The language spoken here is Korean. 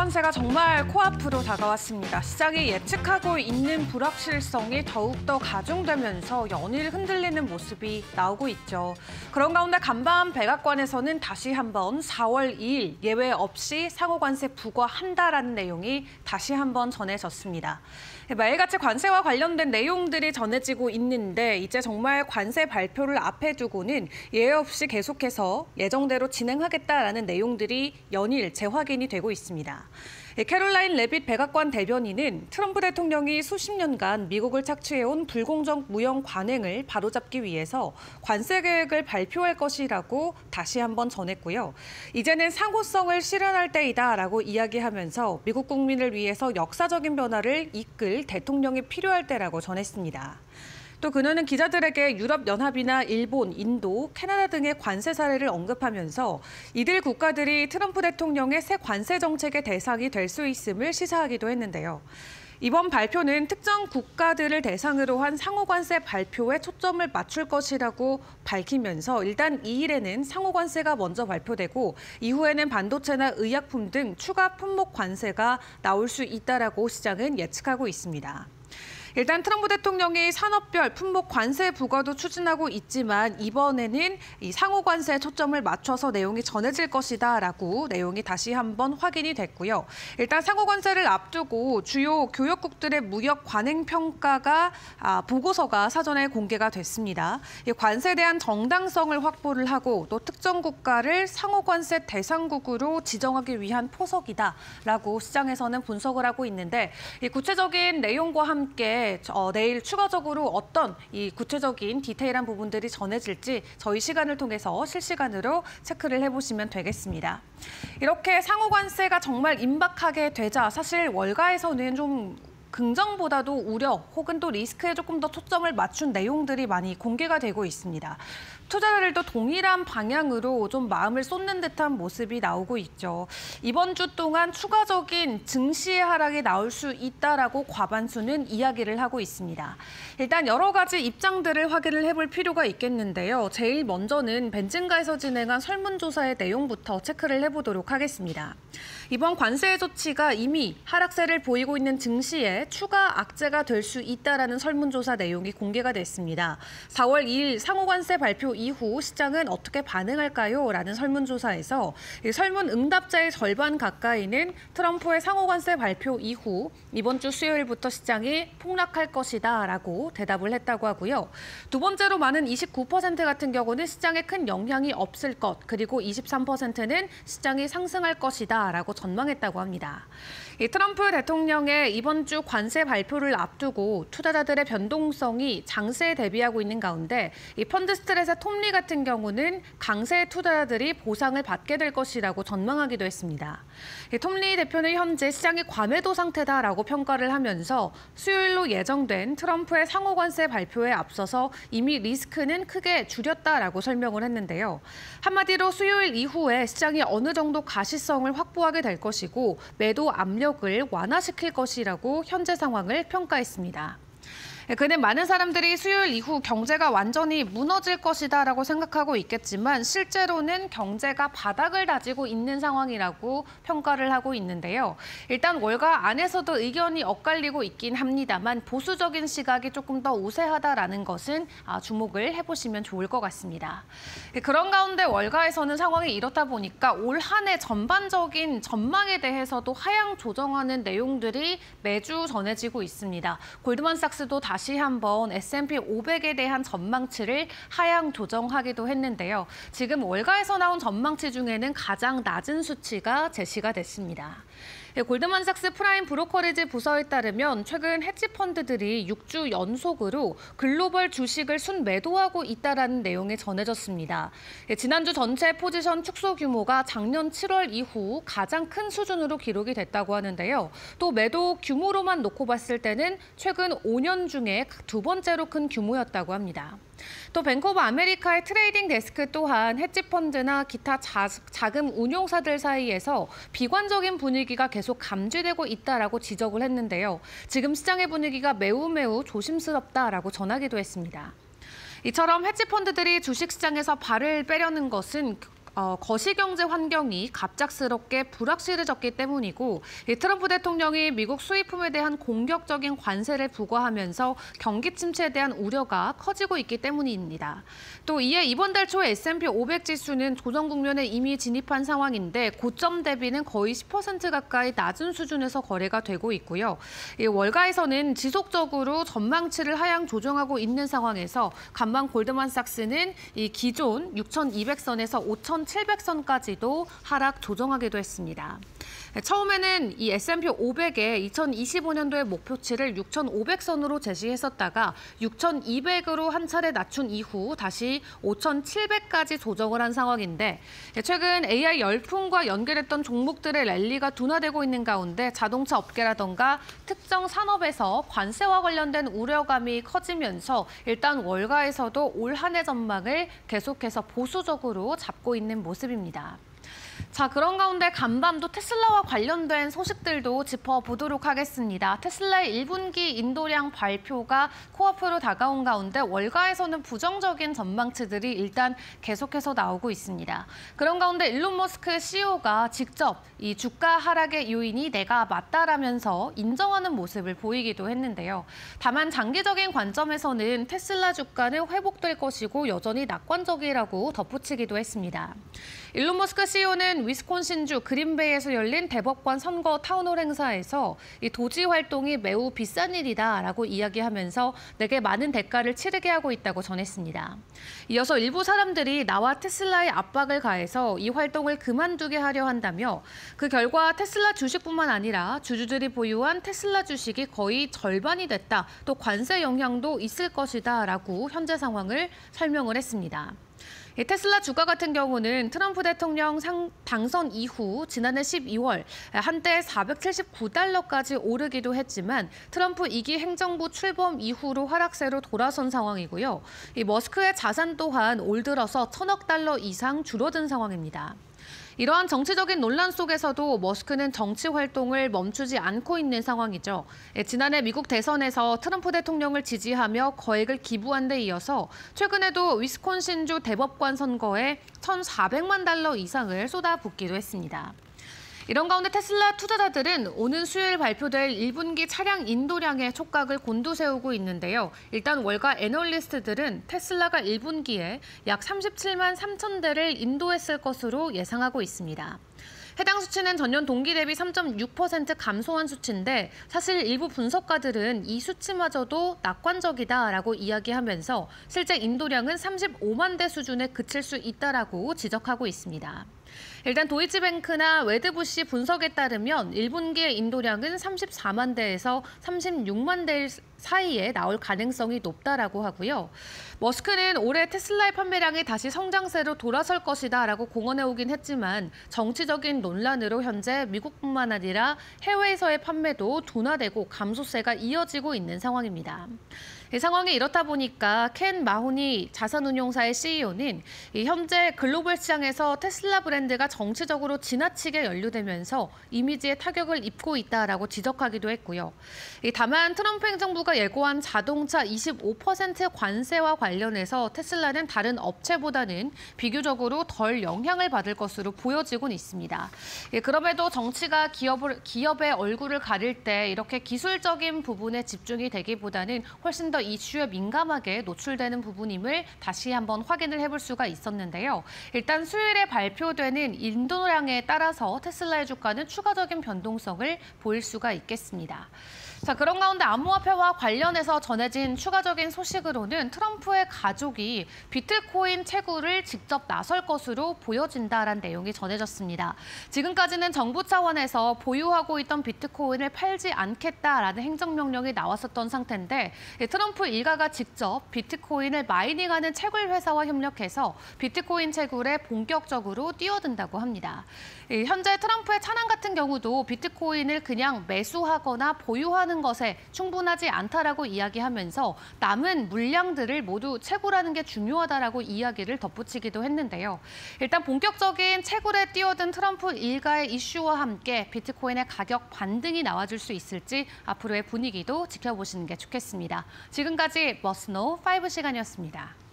관세가 정말 코앞으로 다가왔습니다. 시장이 예측하고 있는 불확실성이 더욱더 가중되면서 연일 흔들리는 모습이 나오고 있죠. 그런 가운데 간밤 백악관에서는 다시 한번 4월 2일 예외 없이 상호관세 부과한다라는 내용이 다시 한번 전해졌습니다. 매일같이 관세와 관련된 내용들이 전해지고 있는데 이제 정말 관세 발표를 앞에 두고는 예외 없이 계속해서 예정대로 진행하겠다라는 내용들이 연일 재확인이 되고 있습니다. 캐롤라인 레빗 백악관 대변인은 트럼프 대통령이 수십 년간 미국을 착취해온 불공정 무형 관행을 바로잡기 위해서 관세 계획을 발표할 것이라고 다시 한번 전했고요. 이제는 상호성을 실현할 때이다라고 이야기하면서 미국 국민을 위해서 역사적인 변화를 이끌 대통령이 필요할 때라고 전했습니다. 또 그녀는 기자들에게 유럽연합이나 일본, 인도, 캐나다 등의 관세 사례를 언급하면서 이들 국가들이 트럼프 대통령의 새 관세 정책의 대상이 될 수 있음을 시사하기도 했는데요. 이번 발표는 특정 국가들을 대상으로 한 상호관세 발표에 초점을 맞출 것이라고 밝히면서 일단 2일에는 상호관세가 먼저 발표되고 이후에는 반도체나 의약품 등 추가 품목 관세가 나올 수 있다라고 시장은 예측하고 있습니다. 일단 트럼프 대통령이 산업별 품목 관세 부과도 추진하고 있지만 이번에는 이 상호 관세에 초점을 맞춰서 내용이 전해질 것이다라고 내용이 다시 한번 확인이 됐고요. 일단 상호 관세를 앞두고 주요 교역국들의 무역 관행 평가가 보고서가 사전에 공개가 됐습니다. 이 관세에 대한 정당성을 확보를 하고 또 특정 국가를 상호 관세 대상국으로 지정하기 위한 포석이다라고 시장에서는 분석을 하고 있는데 이 구체적인 내용과 함께 내일 추가적으로 어떤 이 구체적인 디테일한 부분들이 전해질지 저희 시간을 통해서 실시간으로 체크를 해보시면 되겠습니다. 이렇게 상호관세가 정말 임박하게 되자 사실 월가에서는 좀 긍정보다도 우려 혹은 또 리스크에 조금 더 초점을 맞춘 내용들이 많이 공개가 되고 있습니다. 투자자들도 동일한 방향으로 좀 마음을 쏟는 듯한 모습이 나오고 있죠. 이번 주 동안 추가적인 증시의 하락이 나올 수 있다라고 과반수는 이야기를 하고 있습니다. 일단 여러 가지 입장들을 확인을 해볼 필요가 있겠는데요. 제일 먼저는 벤진가에서 진행한 설문조사의 내용부터 체크를 해보도록 하겠습니다. 이번 관세 조치가 이미 하락세를 보이고 있는 증시에 추가 악재가 될 수 있다라는 설문조사 내용이 공개가 됐습니다. 4월 2일 상호관세 발표 이후 시장은 어떻게 반응할까요? 라는 설문조사에서 설문 응답자의 절반 가까이는 트럼프의 상호관세 발표 이후 이번 주 수요일부터 시장이 폭락할 것이다 라고 대답을 했다고 하고요. 두 번째로 많은 29% 같은 경우는 시장에 큰 영향이 없을 것, 그리고 23%는 시장이 상승할 것이다 라고 전망했다고 합니다. 이 트럼프 대통령의 이번 주 관세 발표를 앞두고 투자자들의 변동성이 장세에 대비하고 있는 가운데 이 펀드 스트레스의 톰리 같은 경우는 강세 투자자들이 보상을 받게 될 것이라고 전망하기도 했습니다. 이 톰리 대표는 현재 시장이 과매도 상태다라고 평가를 하면서 수요일로 예정된 트럼프의 상호관세 발표에 앞서서 이미 리스크는 크게 줄였다라고 설명을 했는데요. 한마디로 수요일 이후에 시장이 어느 정도 가시성을 확보하게 될 것이고 매도 압력을 완화시킬 것이라고 현재 상황을 평가했습니다. 그는 많은 사람들이 수요일 이후 경제가 완전히 무너질 것이다라고 생각하고 있겠지만 실제로는 경제가 바닥을 다지고 있는 상황이라고 평가를 하고 있는데요. 일단 월가 안에서도 의견이 엇갈리고 있긴 합니다만 보수적인 시각이 조금 더 우세하다라는 것은 주목을 해보시면 좋을 것 같습니다. 그런 가운데 월가에서는 상황이 이렇다 보니까 올 한 해 전반적인 전망에 대해서도 하향 조정하는 내용들이 매주 전해지고 있습니다. 골드만삭스도 다시 한번 S&P 500에 대한 전망치를 하향 조정하기도 했는데요. 지금 월가에서 나온 전망치 중에는 가장 낮은 수치가 제시가 됐습니다. 골드만삭스 프라임 브로커리지 부서에 따르면 최근 헤지 펀드들이 6주 연속으로 글로벌 주식을 순매도하고 있다는 내용이 전해졌습니다. 지난주 전체 포지션 축소 규모가 작년 7월 이후 가장 큰 수준으로 기록이 됐다고 하는데요. 또 매도 규모로만 놓고 봤을 때는 최근 5년 중에 두 번째로 큰 규모였다고 합니다. 또 뱅크 오브 아메리카의 트레이딩 데스크 또한 헤지펀드나 기타 자금 운용사들 사이에서 비관적인 분위기가 계속 감지되고 있다라고 지적을 했는데요. 지금 시장의 분위기가 매우 조심스럽다라고 전하기도 했습니다. 이처럼 헤지펀드들이 주식시장에서 발을 빼려는 것은 거시경제 환경이 갑작스럽게 불확실해졌기 때문이고 이 트럼프 대통령이 미국 수입품에 대한 공격적인 관세를 부과하면서 경기 침체에 대한 우려가 커지고 있기 때문입니다. 또 이에 이번 달 초 S&P 500 지수는 조정 국면에 이미 진입한 상황인데 고점 대비는 거의 10% 가까이 낮은 수준에서 거래가 되고 있고요. 이 월가에서는 지속적으로 전망치를 하향 조정하고 있는 상황에서 간밤 골드만삭스는 이 기존 6,200선에서 5,700선까지도 하락 조정하기도 했습니다. 처음에는 이 S&P 500의 2025년도의 목표치를 6,500선으로 제시했었다가 6,200으로 한 차례 낮춘 이후 다시 5,700까지 조정을 한 상황인데 최근 AI 열풍과 연결했던 종목들의 랠리가 둔화되고 있는 가운데 자동차 업계라던가 특정 산업에서 관세와 관련된 우려감이 커지면서 일단 월가에서도 올 한 해 전망을 계속해서 보수적으로 잡고 있는 모습입니다. 자, 그런 가운데 간밤도 테슬라와 관련된 소식들도 짚어보도록 하겠습니다. 테슬라의 1분기 인도량 발표가 코앞으로 다가온 가운데 월가에서는 부정적인 전망치들이 일단 계속해서 나오고 있습니다. 그런 가운데 일론 머스크 CEO가 직접 이 주가 하락의 요인이 내가 맞다라면서 인정하는 모습을 보이기도 했는데요. 다만 장기적인 관점에서는 테슬라 주가는 회복될 것이고 여전히 낙관적이라고 덧붙이기도 했습니다. 일론 머스크 CEO는 위스콘신주 그린베이에서 열린 대법관 선거 타운홀 행사에서 이 도지 활동이 매우 비싼 일이다라고 이야기하면서 내게 많은 대가를 치르게 하고 있다고 전했습니다. 이어서 일부 사람들이 나와 테슬라에 압박을 가해서 이 활동을 그만두게 하려 한다며 그 결과 테슬라 주식뿐만 아니라 주주들이 보유한 테슬라 주식이 거의 절반이 됐다. 또 관세 영향도 있을 것이다라고 현재 상황을 설명을 했습니다. 테슬라 주가 같은 경우는 트럼프 대통령 당선 이후 지난해 12월 한때 479달러까지 오르기도 했지만 트럼프 2기 행정부 출범 이후로 하락세로 돌아선 상황이고요. 이 머스크의 자산 또한 올 들어서 1,000억 달러 이상 줄어든 상황입니다. 이러한 정치적인 논란 속에서도 머스크는 정치 활동을 멈추지 않고 있는 상황이죠. 지난해 미국 대선에서 트럼프 대통령을 지지하며 거액을 기부한 데 이어서 최근에도 위스콘신주 대법관 선거에 1,400만 달러 이상을 쏟아붓기도 했습니다. 이런 가운데 테슬라 투자자들은 오는 수요일 발표될 1분기 차량 인도량에 촉각을 곤두세우고 있는데요. 일단 월가 애널리스트들은 테슬라가 1분기에 약 37만 3천 대를 인도했을 것으로 예상하고 있습니다. 해당 수치는 전년 동기 대비 3.6% 감소한 수치인데 사실 일부 분석가들은 이 수치마저도 낙관적이다라고 이야기하면서 실제 인도량은 35만 대 수준에 그칠 수 있다라고 지적하고 있습니다. 일단 도이치뱅크나 웨드부시 분석에 따르면 1분기의 인도량은 34만 대에서 36만 대 사이에 나올 가능성이 높다라고 하고요. 머스크는 올해 테슬라의 판매량이 다시 성장세로 돌아설 것이다라고 공언해오긴 했지만 정치적인 논란으로 현재 미국뿐만 아니라 해외에서의 판매도 둔화되고 감소세가 이어지고 있는 상황입니다. 이 상황이 이렇다 보니까 켄 마호니 자산운용사의 CEO는 현재 글로벌 시장에서 테슬라 브랜드가 정치적으로 지나치게 연루되면서 이미지에 타격을 입고 있다라고 지적하기도 했고요. 다만 트럼프 행정부가 예고한 자동차 25% 관세와 관련해서 테슬라는 다른 업체보다는 비교적으로 덜 영향을 받을 것으로 보여지곤 있습니다. 그럼에도 정치가 기업의 얼굴을 가릴 때 이렇게 기술적인 부분에 집중이 되기보다는 훨씬 더 이슈에 민감하게 노출되는 부분임을 다시 한번 확인을 해볼 수가 있었는데요. 일단 수요일에 발표되는 인도량에 따라서 테슬라의 주가는 추가적인 변동성을 보일 수가 있겠습니다. 자, 그런 가운데 암호화폐와 관련해서 전해진 추가적인 소식으로는 트럼프의 가족이 비트코인 채굴을 직접 나설 것으로 보여진다라는 내용이 전해졌습니다. 지금까지는 정부 차원에서 보유하고 있던 비트코인을 팔지 않겠다라는 행정명령이 나왔었던 상태인데 트럼프 일가가 직접 비트코인을 마이닝하는 채굴 회사와 협력해서 비트코인 채굴에 본격적으로 뛰어든다고 합니다. 현재 트럼프의 차남 같은 경우도 비트코인을 그냥 매수하거나 보유하는 것에 충분하지 않다라고 이야기하면서 남은 물량들을 모두 채굴하는 게 중요하다라고 이야기를 덧붙이기도 했는데요. 일단 본격적인 채굴에 뛰어든 트럼프 일가의 이슈와 함께 비트코인의 가격 반등이 나와줄 수 있을지 앞으로의 분위기도 지켜보시는 게 좋겠습니다. 지금까지 머스노 5 시간이었습니다.